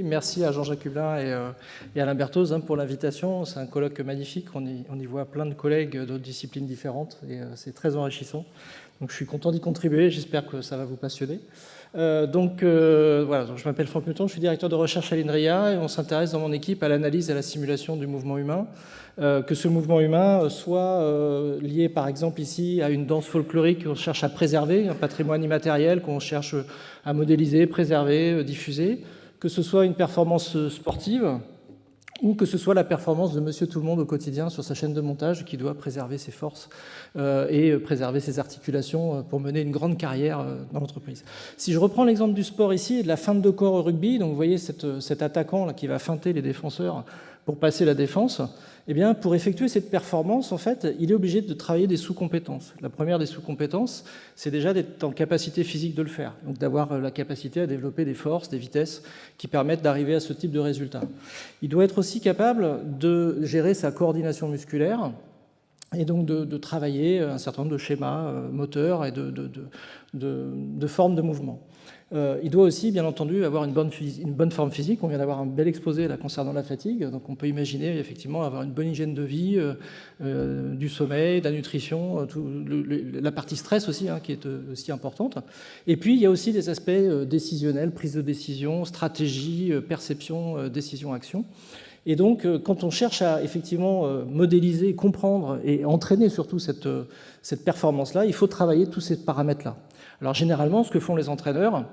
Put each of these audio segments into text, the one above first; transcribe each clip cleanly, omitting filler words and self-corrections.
Merci à Jean-Jacques Hublin et Alain Berthoz pour l'invitation. C'est un colloque magnifique. On y voit plein de collègues d'autres disciplines différentes et c'est très enrichissant. Donc je suis content d'y contribuer. J'espère que ça va vous passionner. Voilà, donc, je m'appelle Franck Mouton, je suis directeur de recherche à l'INRIA et on s'intéresse dans mon équipe à l'analyse et à la simulation du mouvement humain. Que ce mouvement humain soit lié par exemple ici à une danse folklorique qu'on cherche à préserver, un patrimoine immatériel qu'on cherche à modéliser, préserver, diffuser, que ce soit une performance sportive ou que ce soit la performance de Monsieur Tout-le-Monde au quotidien sur sa chaîne de montage qui doit préserver ses forces et préserver ses articulations pour mener une grande carrière dans l'entreprise. Si je reprends l'exemple du sport ici et de la feinte de corps au rugby, donc vous voyez cet attaquant là, qui va feinter les défenseurs pour passer la défense, eh bien, pour effectuer cette performance, en fait, il est obligé de travailler des sous-compétences. La première des sous-compétences, c'est déjà d'être en capacité physique de le faire, donc d'avoir la capacité à développer des forces, des vitesses qui permettent d'arriver à ce type de résultat. Il doit être aussi capable de gérer sa coordination musculaire et donc de travailler un certain nombre de schémas moteurs et de formes de mouvement. Il doit aussi, bien entendu, avoir une bonne forme physique. On vient d'avoir un bel exposé là, concernant la fatigue. Donc on peut imaginer effectivement avoir une bonne hygiène de vie, du sommeil, de la nutrition, la partie stress aussi, qui est aussi importante. Et puis il y a aussi des aspects décisionnels, prise de décision, stratégie, perception, décision, action. Et donc, quand on cherche à effectivement modéliser, comprendre et entraîner surtout cette performance-là, il faut travailler tous ces paramètres-là. Alors généralement, ce que font les entraîneurs,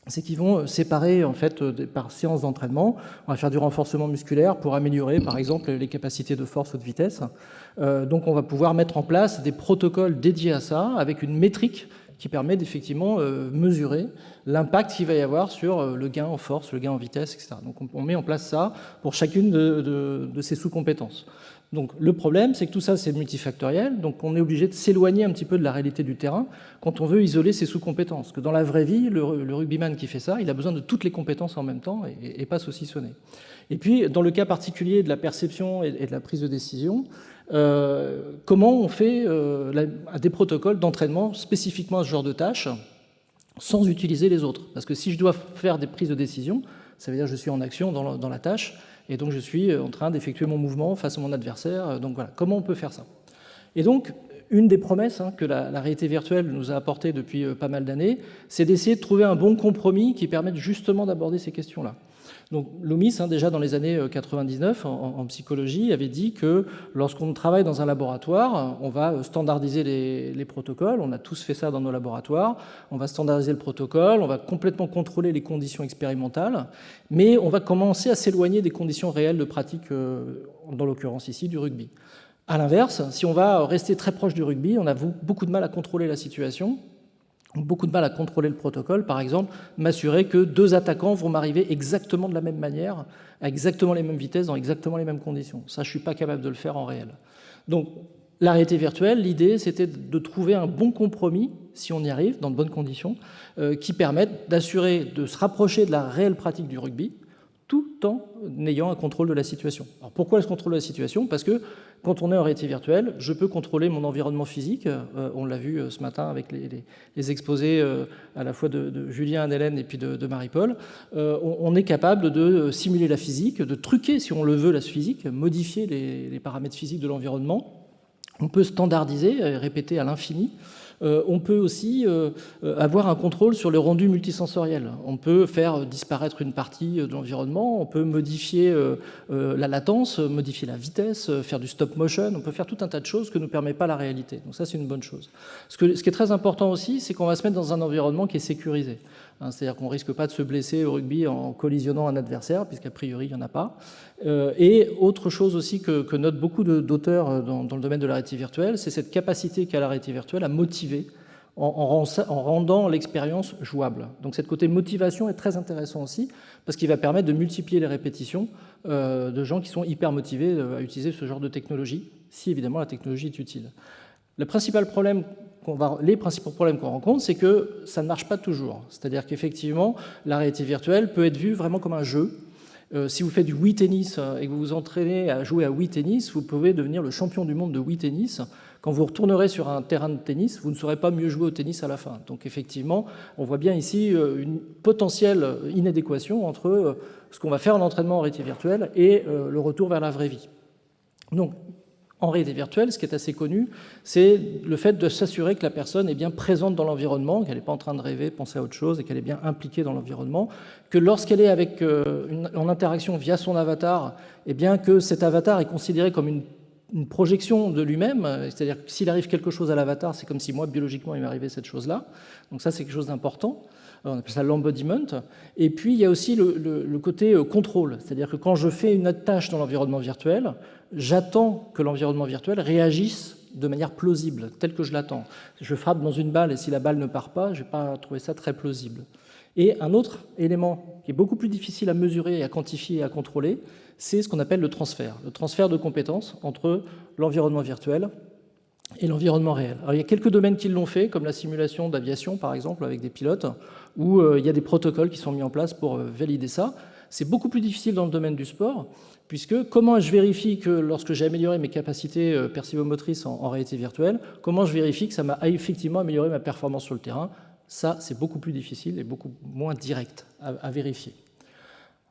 c'est qu'ils vont séparer en fait par séance d'entraînement. On va faire du renforcement musculaire pour améliorer, par exemple, les capacités de force ou de vitesse. Donc, on va pouvoir mettre en place des protocoles dédiés à ça, avec une métrique qui permet d'effectivement mesurer l'impact qu'il va y avoir sur le gain en force, le gain en vitesse, etc. Donc, on met en place ça pour chacune de ces sous-compétences. Donc le problème, c'est que tout ça, c'est multifactoriel, donc on est obligé de s'éloigner un petit peu de la réalité du terrain quand on veut isoler ses sous-compétences. Parce que dans la vraie vie, le rugbyman qui fait ça, il a besoin de toutes les compétences en même temps et pas saucissonner. Et puis, dans le cas particulier de la perception et de la prise de décision, comment on fait des protocoles d'entraînement spécifiquement à ce genre de tâches sans utiliser les autres? Parce que si je dois faire des prises de décision, ça veut dire que je suis en action dans la tâche, et donc je suis en train d'effectuer mon mouvement face à mon adversaire. Donc voilà, comment on peut faire ça? Et donc, une des promesses que la réalité virtuelle nous a apportées depuis pas mal d'années, c'est d'essayer de trouver un bon compromis qui permette justement d'aborder ces questions-là. Donc Loomis, déjà dans les années 99, en psychologie, avait dit que lorsqu'on travaille dans un laboratoire, on va standardiser les protocoles. On a tous fait ça dans nos laboratoires. On va standardiser le protocole, on va complètement contrôler les conditions expérimentales, mais on va commencer à s'éloigner des conditions réelles de pratique, dans l'occurrence ici, du rugby. À l'inverse, si on va rester très proche du rugby, on a beaucoup de mal à contrôler la situation, beaucoup de mal à contrôler le protocole. Par exemple, m'assurer que 2 attaquants vont m'arriver exactement de la même manière, à exactement les mêmes vitesses, dans exactement les mêmes conditions. Ça, je ne suis pas capable de le faire en réel. Donc, la réalité virtuelle, l'idée, c'était de trouver un bon compromis, si on y arrive, dans de bonnes conditions, qui permettent d'assurer de se rapprocher de la réelle pratique du rugby, tout en ayant un contrôle de la situation. Alors pourquoi ce contrôle de la situation? Parce que quand on est en réalité virtuelle, je peux contrôler mon environnement physique. On l'a vu ce matin avec les exposés à la fois de Julien, Anne-Hélène et puis de Marie-Paul. On est capable de simuler la physique, de truquer, si on le veut, la physique, modifier les paramètres physiques de l'environnement. On peut standardiser, répéter à l'infini. On peut aussi avoir un contrôle sur le rendu multisensoriel. On peut faire disparaître une partie de l'environnement, on peut modifier la latence, modifier la vitesse, faire du stop motion, on peut faire tout un tas de choses que ne permet pas la réalité. Donc ça, c'est une bonne chose. Ce qui est très important aussi, c'est qu'on va se mettre dans un environnement qui est sécurisé. C'est-à-dire qu'on ne risque pas de se blesser au rugby en collisionnant un adversaire, puisqu'a priori, il n'y en a pas. Et autre chose aussi que notent beaucoup d'auteurs dans le domaine de la réalité virtuelle, c'est cette capacité qu'a la réalité virtuelle à motiver en rendant l'expérience jouable. Donc cette côté motivation est très intéressant aussi, parce qu'il va permettre de multiplier les répétitions de gens qui sont hyper motivés à utiliser ce genre de technologie, si évidemment la technologie est utile. Les principaux problèmes qu'on rencontre, c'est que ça ne marche pas toujours. C'est-à-dire qu'effectivement, la réalité virtuelle peut être vue vraiment comme un jeu. Si vous faites du Wii Tennis et que vous vous entraînez à jouer à Wii Tennis, vous pouvez devenir le champion du monde de Wii Tennis Quand vous retournerez sur un terrain de tennis, vous ne saurez pas mieux jouer au tennis à la fin. Donc effectivement, on voit bien ici une potentielle inadéquation entre ce qu'on va faire en entraînement en réalité virtuelle et le retour vers la vraie vie. Donc, en réalité virtuelle, ce qui est assez connu, c'est le fait de s'assurer que la personne est bien présente dans l'environnement, qu'elle n'est pas en train de rêver, penser à autre chose, et qu'elle est bien impliquée dans l'environnement, que lorsqu'elle est en interaction via son avatar, eh bien que cet avatar est considéré comme une projection de lui-même, c'est-à-dire que s'il arrive quelque chose à l'avatar, c'est comme si moi, biologiquement, il m'arrivait cette chose-là. Donc ça, c'est quelque chose d'important. On appelle ça l'embodiment. Et puis, il y a aussi le côté contrôle, c'est-à-dire que quand je fais une tâche dans l'environnement virtuel, j'attends que l'environnement virtuel réagisse de manière plausible, telle que je l'attends. Je frappe dans une balle et si la balle ne part pas, je ne vais pas trouver ça très plausible. Et un autre élément qui est beaucoup plus difficile à mesurer, à quantifier et à contrôler, c'est ce qu'on appelle le transfert de compétences entre l'environnement virtuel et l'environnement réel. Alors, il y a quelques domaines qui l'ont fait, comme la simulation d'aviation, par exemple, avec des pilotes, où il y a des protocoles qui sont mis en place pour valider ça. C'est beaucoup plus difficile dans le domaine du sport, puisque comment je vérifie que lorsque j'ai amélioré mes capacités percivomotrices en réalité virtuelle, comment je vérifie que ça m'a effectivement amélioré ma performance sur le terrain? Ça, c'est beaucoup plus difficile et beaucoup moins direct à vérifier.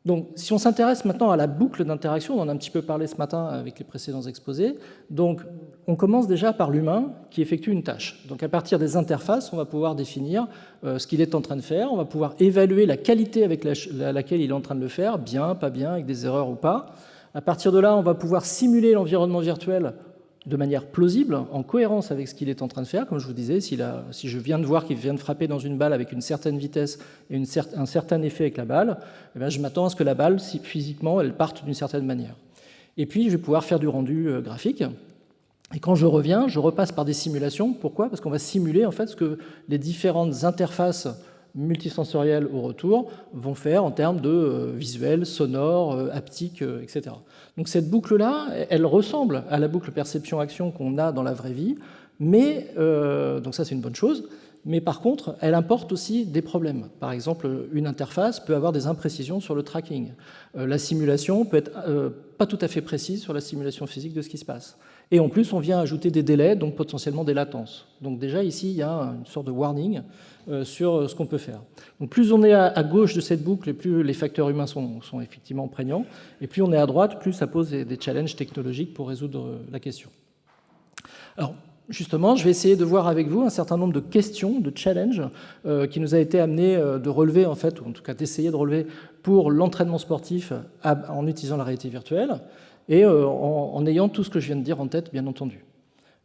Donc, si on s'intéresse maintenant à la boucle d'interaction, on en a un petit peu parlé ce matin avec les précédents exposés, donc on commence déjà par l'humain qui effectue une tâche. Donc à partir des interfaces, on va pouvoir définir ce qu'il est en train de faire, on va pouvoir évaluer la qualité avec laquelle il est en train de le faire, bien, pas bien, avec des erreurs ou pas. À partir de là, on va pouvoir simuler l'environnement virtuel de manière plausible, en cohérence avec ce qu'il est en train de faire. Comme je vous disais, si je viens de voir qu'il vient de frapper dans une balle avec une certaine vitesse et un certain effet avec la balle, eh bien, je m'attends à ce que la balle, physiquement, elle parte d'une certaine manière. Et puis, je vais pouvoir faire du rendu graphique. Et quand je reviens, je repasse par des simulations. Pourquoi? Parce qu'on va simuler en fait ce que les différentes interfaces multisensorielles au retour vont faire en termes de visuel, sonore, haptique, etc. Donc cette boucle-là, elle ressemble à la boucle perception-action qu'on a dans la vraie vie, mais donc ça c'est une bonne chose, mais par contre, elle importe aussi des problèmes. Par exemple, une interface peut avoir des imprécisions sur le tracking. La simulation peut être pas tout à fait précise sur la simulation physique de ce qui se passe. Et en plus, on vient ajouter des délais, donc potentiellement des latences. Donc déjà ici, il y a une sorte de warning sur ce qu'on peut faire. Donc plus on est à gauche de cette boucle, et plus les facteurs humains sont effectivement prégnants, et plus on est à droite, plus ça pose des challenges technologiques pour résoudre la question. Alors, justement, je vais essayer de voir avec vous un certain nombre de questions, de challenges, qui nous a été amené de relever, en fait, ou en tout cas d'essayer de relever pour l'entraînement sportif en utilisant la réalité virtuelle, et en ayant tout ce que je viens de dire en tête, bien entendu.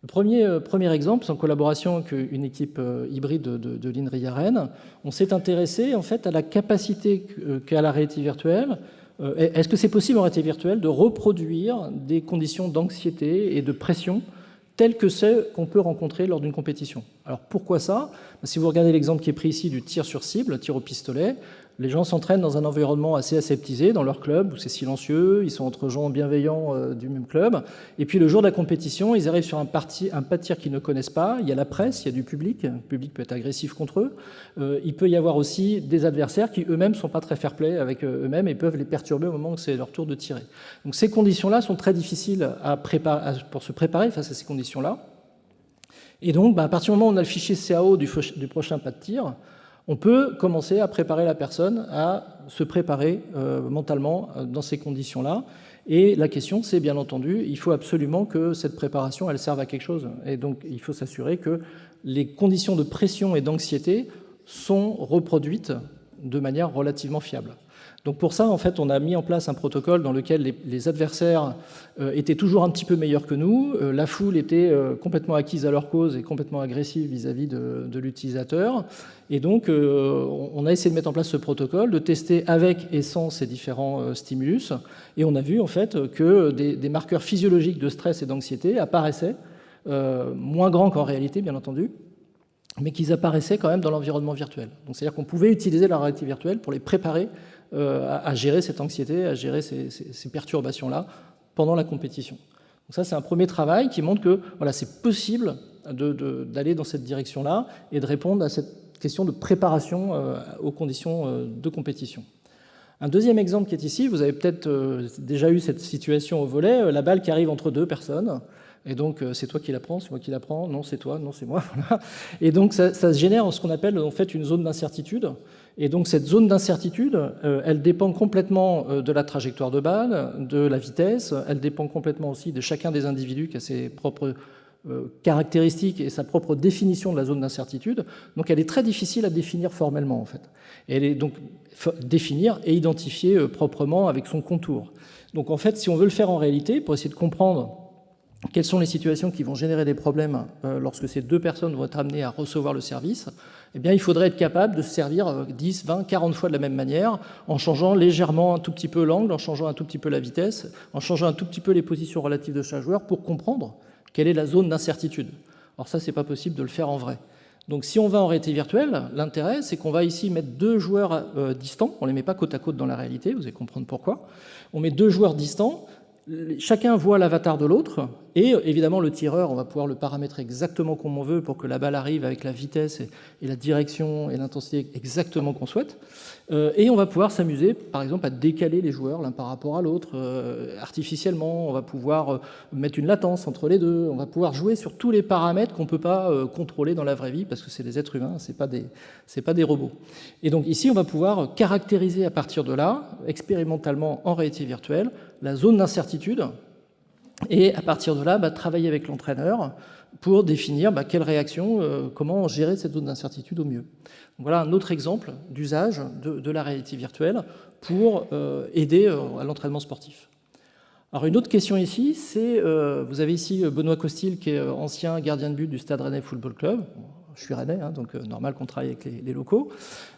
Le premier exemple, c'est en collaboration avec une équipe hybride de l'INRI à Rennes. On s'est intéressé en fait à la capacité qu'a la réalité virtuelle. Est-ce que c'est possible en réalité virtuelle de reproduire des conditions d'anxiété et de pression telles que celles qu'on peut rencontrer lors d'une compétition? Alors pourquoi ça? Si vous regardez l'exemple qui est pris ici du tir sur cible, tir au pistolet, les gens s'entraînent dans un environnement assez aseptisé, dans leur club, où c'est silencieux, ils sont entre gens bienveillants du même club. Et puis le jour de la compétition, ils arrivent sur un pas de tir qu'ils ne connaissent pas. Il y a la presse, il y a du public. Le public peut être agressif contre eux. Il peut y avoir aussi des adversaires qui eux-mêmes ne sont pas très fair-play avec eux-mêmes et peuvent les perturber au moment où c'est leur tour de tirer. Donc ces conditions-là sont très difficiles pour se préparer face à ces conditions-là. Et donc, à partir du moment où on a le fichier CAO du prochain pas de tir, on peut commencer à préparer la personne à se préparer mentalement dans ces conditions-là. Et la question, c'est bien entendu, il faut absolument que cette préparation, elle serve à quelque chose. Et donc, il faut s'assurer que les conditions de pression et d'anxiété sont reproduites de manière relativement fiable. Donc pour ça, en fait, on a mis en place un protocole dans lequel les adversaires étaient toujours un petit peu meilleurs que nous. La foule était complètement acquise à leur cause et complètement agressive vis-à-vis de l'utilisateur. Et donc, on a essayé de mettre en place ce protocole, de tester avec et sans ces différents stimulus. Et on a vu, en fait, que des marqueurs physiologiques de stress et d'anxiété apparaissaient, moins grands qu'en réalité, bien entendu, mais qu'ils apparaissaient quand même dans l'environnement virtuel. Donc, c'est-à-dire qu'on pouvait utiliser la réalité virtuelle pour les préparer à gérer cette anxiété, à gérer ces perturbations-là pendant la compétition. Donc ça, c'est un premier travail qui montre que voilà, c'est possible d'aller dans cette direction-là et de répondre à cette question de préparation aux conditions de compétition. Un deuxième exemple qui est ici, vous avez peut-être déjà eu cette situation au volley, la balle qui arrive entre deux personnes. Et donc, c'est toi qui la prends, c'est moi qui la prends, non, c'est toi, non, c'est moi. Voilà. Et donc, ça génère ce qu'on appelle en fait une zone d'incertitude. Et donc, cette zone d'incertitude, elle dépend complètement de la trajectoire de balle, de la vitesse, elle dépend complètement aussi de chacun des individus qui a ses propres caractéristiques et sa propre définition de la zone d'incertitude. Donc, elle est très difficile à définir formellement, en fait. Et elle est donc définir et identifier proprement avec son contour. Donc, en fait, si on veut le faire en réalité, pour essayer de comprendre quelles sont les situations qui vont générer des problèmes lorsque ces deux personnes vont être amenées à recevoir le service, eh bien, il faudrait être capable de se servir 10, 20, 40 fois de la même manière, en changeant légèrement un tout petit peu l'angle, en changeant un tout petit peu la vitesse, en changeant un tout petit peu les positions relatives de chaque joueur pour comprendre quelle est la zone d'incertitude. Alors ça, c'est pas possible de le faire en vrai. Donc si on va en réalité virtuelle, l'intérêt, c'est qu'on va ici mettre deux joueurs distants, on ne les met pas côte à côte dans la réalité, vous allez comprendre pourquoi. On met deux joueurs distants, chacun voit l'avatar de l'autre, et évidemment le tireur, on va pouvoir le paramétrer exactement comme on veut pour que la balle arrive avec la vitesse et la direction et l'intensité exactement qu'on souhaite. Et on va pouvoir s'amuser, par exemple, à décaler les joueurs l'un par rapport à l'autre artificiellement. On va pouvoir mettre une latence entre les deux. On va pouvoir jouer sur tous les paramètres qu'on ne peut pas contrôler dans la vraie vie parce que c'est des êtres humains, c'est pas des robots. Et donc ici, on va pouvoir caractériser à partir de là, expérimentalement en réalité virtuelle, la zone d'incertitude. Et à partir de là, travailler avec l'entraîneur pour définir quelle réaction, comment gérer cette zone d'incertitude au mieux. Donc voilà un autre exemple d'usage de la réalité virtuelle pour aider à l'entraînement sportif. Alors une autre question ici, c'est, vous avez ici Benoît Costil, qui est ancien gardien de but du Stade Rennais Football Club. Je suis rennais, donc normal qu'on travaille avec les locaux.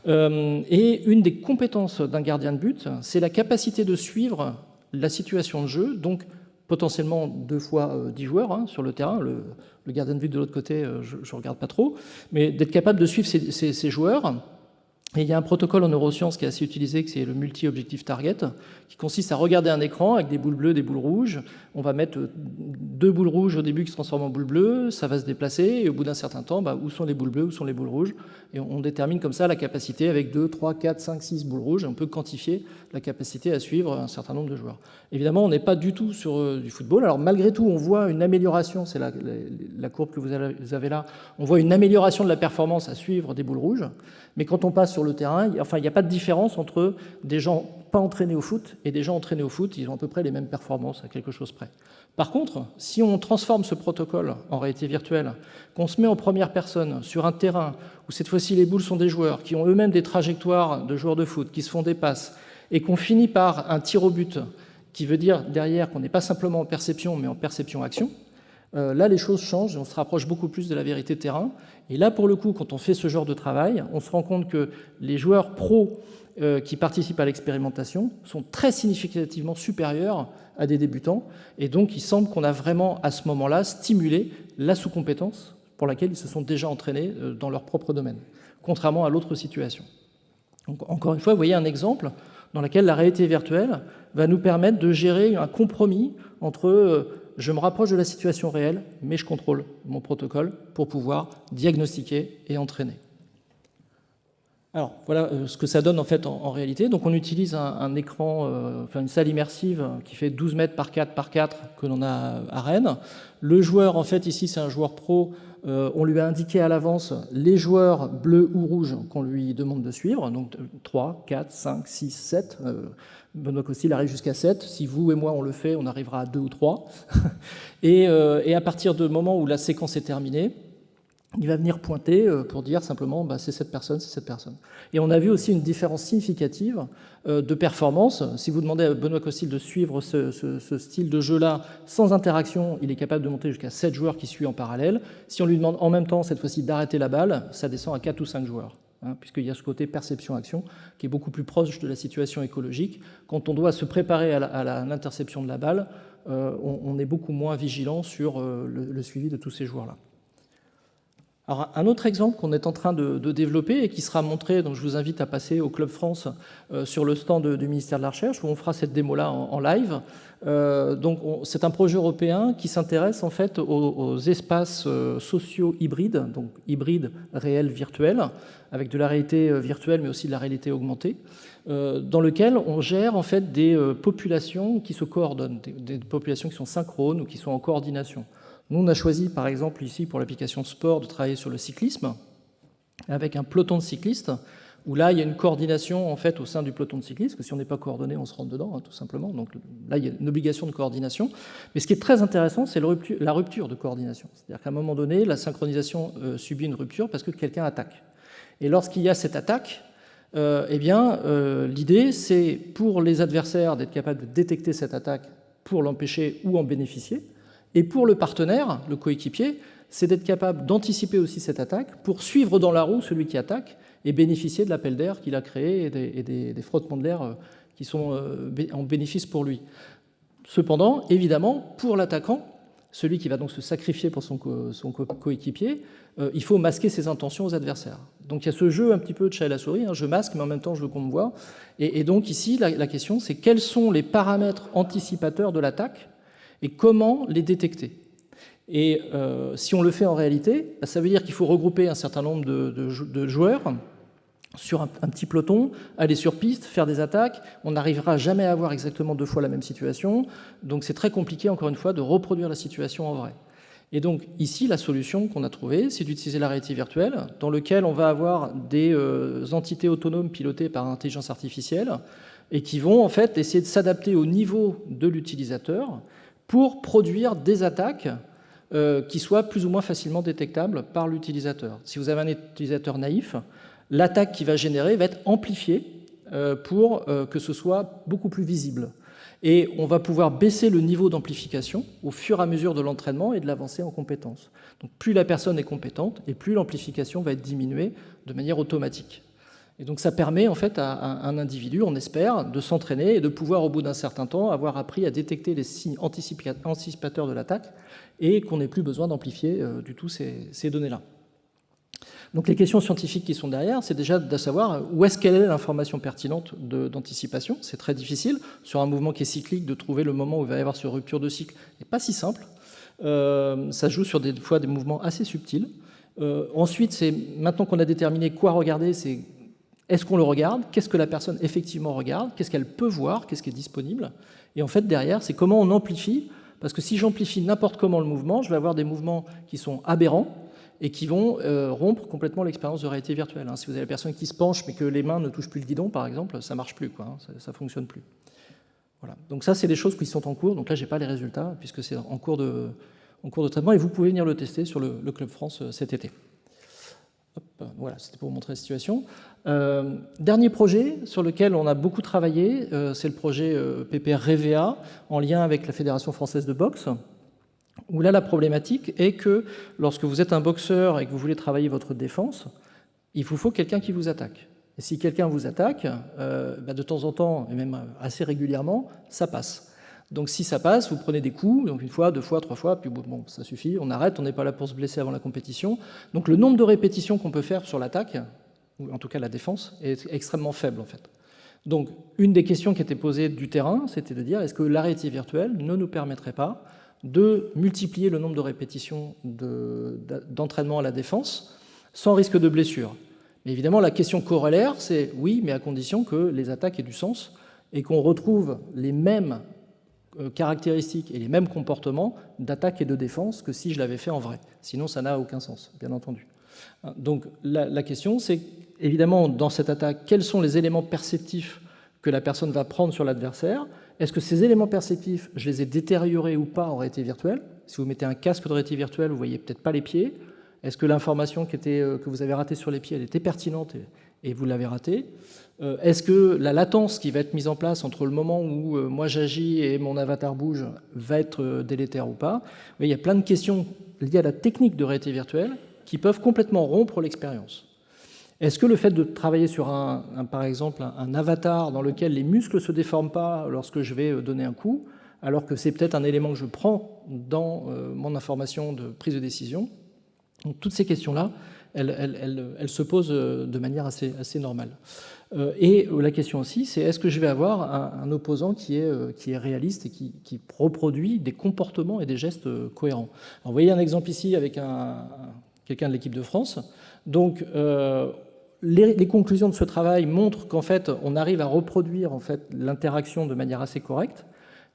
Et une des compétences d'un gardien de but, c'est la capacité de suivre la situation de jeu, donc potentiellement 2 fois 10 joueurs sur le terrain. Le gardien de but de l'autre côté, je ne regarde pas trop, mais d'être capable de suivre ces joueurs. Et il y a un protocole en neurosciences qui est assez utilisé, qui c'est le multi-objective target, qui consiste à regarder un écran avec des boules bleues, des boules rouges. On va mettre 2 boules rouges au début qui se transforment en boules bleues, ça va se déplacer, et au bout d'un certain temps, où sont les boules bleues, où sont les boules rouges. Et on détermine comme ça la capacité avec 2, 3, 4, 5, 6 boules rouges. On peut quantifier la capacité à suivre un certain nombre de joueurs. Évidemment, on n'est pas du tout sur du football. Alors malgré tout, on voit une amélioration, c'est la courbe que vous avez là, on voit une amélioration de la performance à suivre des boules rouges. Mais quand on passe sur le terrain, il n'y a pas de différence entre des gens pas entraînés au foot et des gens entraînés au foot. Ils ont à peu près les mêmes performances, à quelque chose près. Par contre, si on transforme ce protocole en réalité virtuelle, qu'on se met en première personne sur un terrain où cette fois-ci les boules sont des joueurs qui ont eux-mêmes des trajectoires de joueurs de foot, qui se font des passes, et qu'on finit par un tir au but, qui veut dire derrière qu'on n'est pas simplement en perception, mais en perception-action, là, les choses changent et on se rapproche beaucoup plus de la vérité de terrain. Et là, pour le coup, quand on fait ce genre de travail, on se rend compte que les joueurs pros qui participent à l'expérimentation sont très significativement supérieurs à des débutants. Et donc, il semble qu'on a vraiment, à ce moment-là, stimulé la sous-compétence pour laquelle ils se sont déjà entraînés dans leur propre domaine, contrairement à l'autre situation. Donc, encore une fois, vous voyez un exemple dans lequel la réalité virtuelle va nous permettre de gérer un compromis entre je me rapproche de la situation réelle, mais je contrôle mon protocole pour pouvoir diagnostiquer et entraîner. Alors, voilà ce que ça donne en fait en réalité. Donc, on utilise un écran, une salle immersive qui fait 12 mètres par 4 par 4 que l'on a à Rennes. Le joueur, en fait, ici, c'est un joueur pro. On lui a indiqué à l'avance les joueurs bleus ou rouges qu'on lui demande de suivre. Donc, 3, 4, 5, 6, 7. Benoît Costil arrive jusqu'à 7. Si vous et moi, on le fait, on arrivera à 2 ou 3. Et à partir du moment où la séquence est terminée, il va venir pointer pour dire simplement c'est cette personne, c'est cette personne. Et on a vu aussi une différence significative de performance. Si vous demandez à Benoît Costil de suivre ce style de jeu-là sans interaction, il est capable de monter jusqu'à 7 joueurs qui suivent en parallèle. Si on lui demande en même temps, cette fois-ci, d'arrêter la balle, ça descend à 4 ou 5 joueurs. Puisqu'il y a ce côté perception-action qui est beaucoup plus proche de la situation écologique. Quand on doit se préparer à l'interception de la balle, on est beaucoup moins vigilant sur le suivi de tous ces joueurs-là. Alors, un autre exemple qu'on est en train de développer et qui sera montré, donc je vous invite à passer au Club France sur le stand du ministère de la Recherche, où on fera cette démo-là en live. C'est un projet européen qui s'intéresse en fait aux espaces sociaux hybrides, donc hybrides réels virtuels, avec de la réalité virtuelle mais aussi de la réalité augmentée, dans lequel on gère en fait des populations qui se coordonnent, des populations qui sont synchrones ou qui sont en coordination. Nous, on a choisi, par exemple, ici, pour l'application sport, de travailler sur le cyclisme, avec un peloton de cyclistes, où là, il y a une coordination en fait au sein du peloton de cyclistes, parce que si on n'est pas coordonné, on se rentre dedans, hein, tout simplement. Donc là, il y a une obligation de coordination. Mais ce qui est très intéressant, c'est la rupture de coordination. C'est-à-dire qu'à un moment donné, la synchronisation subit une rupture parce que quelqu'un attaque. Et lorsqu'il y a cette attaque, l'idée, c'est pour les adversaires d'être capables de détecter cette attaque pour l'empêcher ou en bénéficier. Et pour le partenaire, le coéquipier, c'est d'être capable d'anticiper aussi cette attaque pour suivre dans la roue celui qui attaque et bénéficier de l'appel d'air qu'il a créé et des frottements de l'air qui sont en bénéfice pour lui. Cependant, évidemment, pour l'attaquant, celui qui va donc se sacrifier pour son coéquipier, il faut masquer ses intentions aux adversaires. Donc il y a ce jeu un petit peu de chat et la souris, hein, je masque mais en même temps je veux qu'on me voit. Et donc ici, la question c'est quels sont les paramètres anticipateurs de l'attaque et comment les détecter. Et si on le fait en réalité, ça veut dire qu'il faut regrouper un certain nombre de joueurs sur un petit peloton, aller sur piste, faire des attaques. On n'arrivera jamais à avoir exactement 2 fois la même situation. Donc c'est très compliqué, encore une fois, de reproduire la situation en vrai. Et donc ici, la solution qu'on a trouvée, c'est d'utiliser la réalité virtuelle, dans laquelle on va avoir des entités autonomes pilotées par intelligence artificielle et qui vont en fait essayer de s'adapter au niveau de l'utilisateur pour produire des attaques qui soient plus ou moins facilement détectables par l'utilisateur. Si vous avez un utilisateur naïf, l'attaque qu'il va générer va être amplifiée pour que ce soit beaucoup plus visible. Et on va pouvoir baisser le niveau d'amplification au fur et à mesure de l'entraînement et de l'avancée en compétences. Donc plus la personne est compétente et plus l'amplification va être diminuée de manière automatique. Et donc ça permet en fait à un individu, on espère, de s'entraîner et de pouvoir au bout d'un certain temps avoir appris à détecter les signes anticipateurs de l'attaque et qu'on n'ait plus besoin d'amplifier du tout ces données-là. Donc les questions scientifiques qui sont derrière, c'est déjà de savoir où est-ce qu'elle est l'information pertinente d'anticipation. C'est très difficile, sur un mouvement qui est cyclique, de trouver le moment où il va y avoir cette rupture de cycle. Ce n'est pas si simple. Ça joue sur des fois des mouvements assez subtils. Ensuite, c'est maintenant qu'on a déterminé quoi regarder, c'est est-ce qu'on le regarde, qu'est-ce que la personne effectivement regarde, qu'est-ce qu'elle peut voir, qu'est-ce qui est disponible. Et en fait, derrière, c'est comment on amplifie, parce que si j'amplifie n'importe comment le mouvement, je vais avoir des mouvements qui sont aberrants, et qui vont rompre complètement l'expérience de réalité virtuelle. Si vous avez la personne qui se penche mais que les mains ne touchent plus le guidon, par exemple, ça ne marche plus, quoi, ça ne fonctionne plus. Voilà. Donc ça, c'est des choses qui sont en cours. Donc là, je n'ai pas les résultats, puisque c'est en cours de traitement, et vous pouvez venir le tester sur le Club France cet été. Hop, voilà, c'était pour vous montrer la situation. Dernier projet sur lequel on a beaucoup travaillé, c'est le projet PPR REVEA, en lien avec la Fédération française de boxe, où là, la problématique est que lorsque vous êtes un boxeur et que vous voulez travailler votre défense, il vous faut quelqu'un qui vous attaque. Et si quelqu'un vous attaque, de temps en temps, et même assez régulièrement, ça passe. Donc si ça passe, vous prenez des coups, donc 1 fois, 2 fois, 3 fois, puis bon, ça suffit, on arrête, on n'est pas là pour se blesser avant la compétition. Donc le nombre de répétitions qu'on peut faire sur l'attaque, ou en tout cas la défense, est extrêmement faible en fait. Donc une des questions qui était posée du terrain, c'était de dire est-ce que la réalité virtuelle ne nous permettrait pas de multiplier le nombre de répétitions d'entraînement à la défense sans risque de blessure. Mais évidemment, la question corollaire, c'est oui, mais à condition que les attaques aient du sens et qu'on retrouve les mêmes caractéristiques et les mêmes comportements d'attaque et de défense que si je l'avais fait en vrai. Sinon, ça n'a aucun sens, bien entendu. Donc la question, c'est évidemment, dans cette attaque, quels sont les éléments perceptifs que la personne va prendre sur l'adversaire? Est-ce que ces éléments perceptifs, je les ai détériorés ou pas en réalité virtuelle? Si vous mettez un casque de réalité virtuelle, vous ne voyez peut-être pas les pieds. Est-ce que l'information que vous avez ratée sur les pieds, elle était pertinente et vous l'avez ratée? Est-ce que la latence qui va être mise en place entre le moment où moi j'agis et mon avatar bouge va être délétère ou pas? Mais il y a plein de questions liées à la technique de réalité virtuelle qui peuvent complètement rompre l'expérience. Est-ce que le fait de travailler sur, par exemple, un avatar dans lequel les muscles ne se déforment pas lorsque je vais donner un coup, alors que c'est peut-être un élément que je prends dans mon information de prise de décision? Donc, toutes ces questions-là, elles se posent de manière assez normale. Et la question aussi, c'est est-ce que je vais avoir un opposant qui est réaliste et qui reproduit des comportements et des gestes cohérents? Alors, vous voyez un exemple ici avec quelqu'un de l'équipe de France. Donc, les conclusions de ce travail montrent qu'en fait, on arrive à reproduire en fait, l'interaction de manière assez correcte.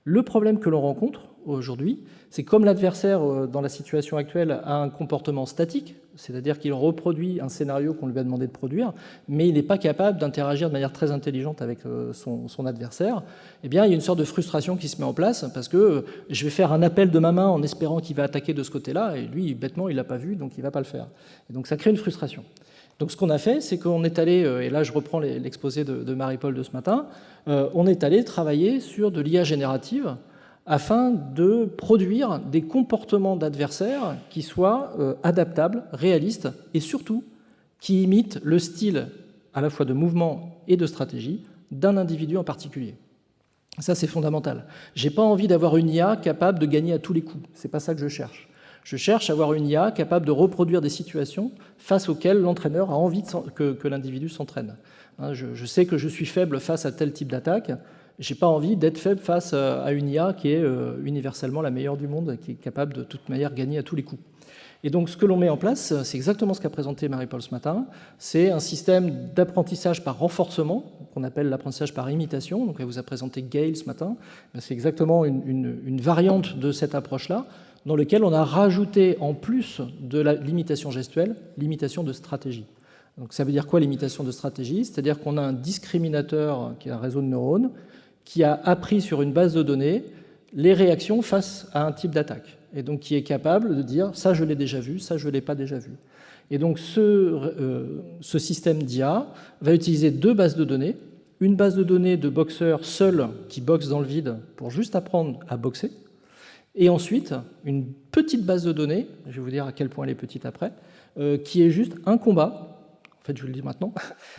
Le problème que l'on rencontre, aujourd'hui, c'est comme l'adversaire, dans la situation actuelle, a un comportement statique, c'est-à-dire qu'il reproduit un scénario qu'on lui a demandé de produire, mais il n'est pas capable d'interagir de manière très intelligente avec son adversaire, eh bien, il y a une sorte de frustration qui se met en place, parce que je vais faire un appel de ma main en espérant qu'il va attaquer de ce côté-là, et lui, bêtement, il ne l'a pas vu, donc il ne va pas le faire. Et donc ça crée une frustration. Donc ce qu'on a fait, c'est qu'on est allé, et là je reprends l'exposé de Marie-Paul de ce matin, on est allé travailler sur de l'IA générative afin de produire des comportements d'adversaires qui soient adaptables, réalistes, et surtout qui imitent le style à la fois de mouvement et de stratégie d'un individu en particulier. Ça, c'est fondamental. Je n'ai pas envie d'avoir une IA capable de gagner à tous les coups. Ce n'est pas ça que je cherche. Je cherche à avoir une IA capable de reproduire des situations face auxquelles l'entraîneur a envie que l'individu s'entraîne. Je sais que je suis faible face à tel type d'attaque. Je n'ai pas envie d'être faible face à une IA qui est universellement la meilleure du monde, qui est capable de toute manière gagner à tous les coups. Et donc ce que l'on met en place, c'est exactement ce qu'a présenté Marie-Paul ce matin, c'est un système d'apprentissage par renforcement, qu'on appelle l'apprentissage par imitation. Donc elle vous a présenté Gale ce matin. C'est exactement une variante de cette approche-là, dans lequel on a rajouté, en plus de l'imitation gestuelle, l'imitation de stratégie. Donc ça veut dire quoi l'imitation de stratégie? C'est-à-dire qu'on a un discriminateur, qui est un réseau de neurones, qui a appris sur une base de données les réactions face à un type d'attaque, et donc qui est capable de dire « ça je l'ai déjà vu, ça je ne l'ai pas déjà vu ». Et donc ce système d'IA va utiliser deux bases de données, une base de données de boxeurs seuls qui boxent dans le vide pour juste apprendre à boxer, et ensuite une petite base de données, je vais vous dire à quel point elle est petite après, qui est juste un combat, en fait je vous le dis maintenant,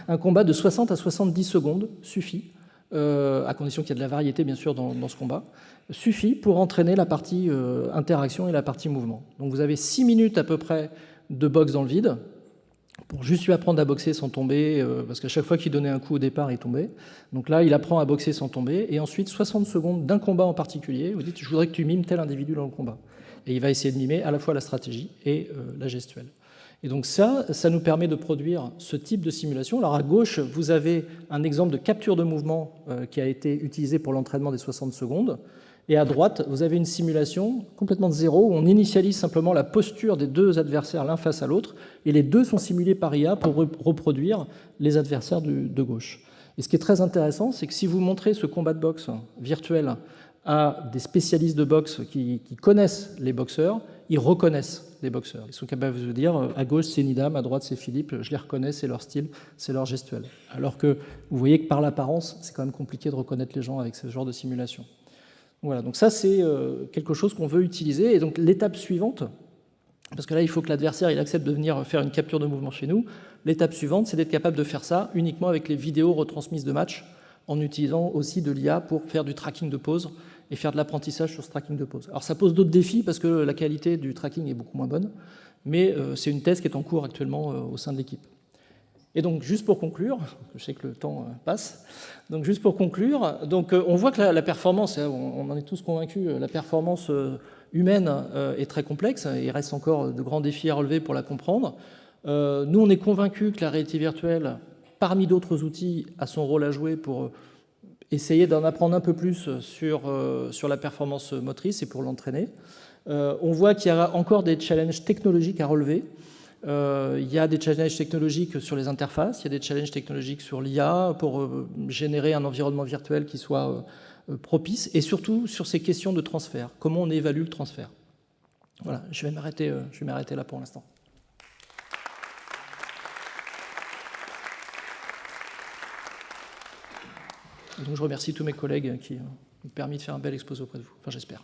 un combat de 60 à 70 secondes suffit, à condition qu'il y ait de la variété bien sûr dans ce combat, suffit pour entraîner la partie interaction et la partie mouvement. Donc vous avez 6 minutes à peu près de boxe dans le vide, pour juste lui apprendre à boxer sans tomber, parce qu'à chaque fois qu'il donnait un coup au départ, il tombait. Donc là, il apprend à boxer sans tomber, et ensuite 60 secondes d'un combat en particulier. Vous dites, je voudrais que tu mimes tel individu dans le combat. Et il va essayer de mimer à la fois la stratégie et la gestuelle. Et donc ça nous permet de produire ce type de simulation. Alors à gauche, vous avez un exemple de capture de mouvement qui a été utilisé pour l'entraînement des 60 secondes. Et à droite, vous avez une simulation complètement de zéro, où on initialise simplement la posture des deux adversaires l'un face à l'autre, et les deux sont simulés par IA pour reproduire les adversaires de gauche. Et ce qui est très intéressant, c'est que si vous montrez ce combat de boxe virtuel à des spécialistes de boxe qui connaissent les boxeurs, ils reconnaissent les boxeurs. Ils sont capables de vous dire, à gauche c'est Nidam, à droite c'est Philippe, je les reconnais, c'est leur style, c'est leur gestuelle. Alors que vous voyez que par l'apparence, c'est quand même compliqué de reconnaître les gens avec ce genre de simulation. Voilà, donc ça c'est quelque chose qu'on veut utiliser. Et donc l'étape suivante, parce que là il faut que l'adversaire il accepte de venir faire une capture de mouvement chez nous, l'étape suivante c'est d'être capable de faire ça uniquement avec les vidéos retransmises de match, en utilisant aussi de l'IA pour faire du tracking de pause et faire de l'apprentissage sur ce tracking de pause. Alors ça pose d'autres défis parce que la qualité du tracking est beaucoup moins bonne, mais c'est une thèse qui est en cours actuellement au sein de l'équipe. Et donc, juste pour conclure, je sais que le temps passe, donc juste pour conclure, donc, on voit que la performance, on en est tous convaincus, la performance humaine est très complexe, il reste encore de grands défis à relever pour la comprendre. Nous, on est convaincus que la réalité virtuelle, parmi d'autres outils, a son rôle à jouer pour essayer d'en apprendre un peu plus sur la performance motrice et pour l'entraîner. On voit qu'il y a encore des challenges technologiques à relever. Il y a des challenges technologiques sur les interfaces, il y a des challenges technologiques sur l'IA pour générer un environnement virtuel qui soit propice, et surtout sur ces questions de transfert. Comment on évalue le transfert? Voilà, je vais m'arrêter là pour l'instant. Donc je remercie tous mes collègues qui m'ont permis de faire un bel exposé auprès de vous. Enfin, j'espère.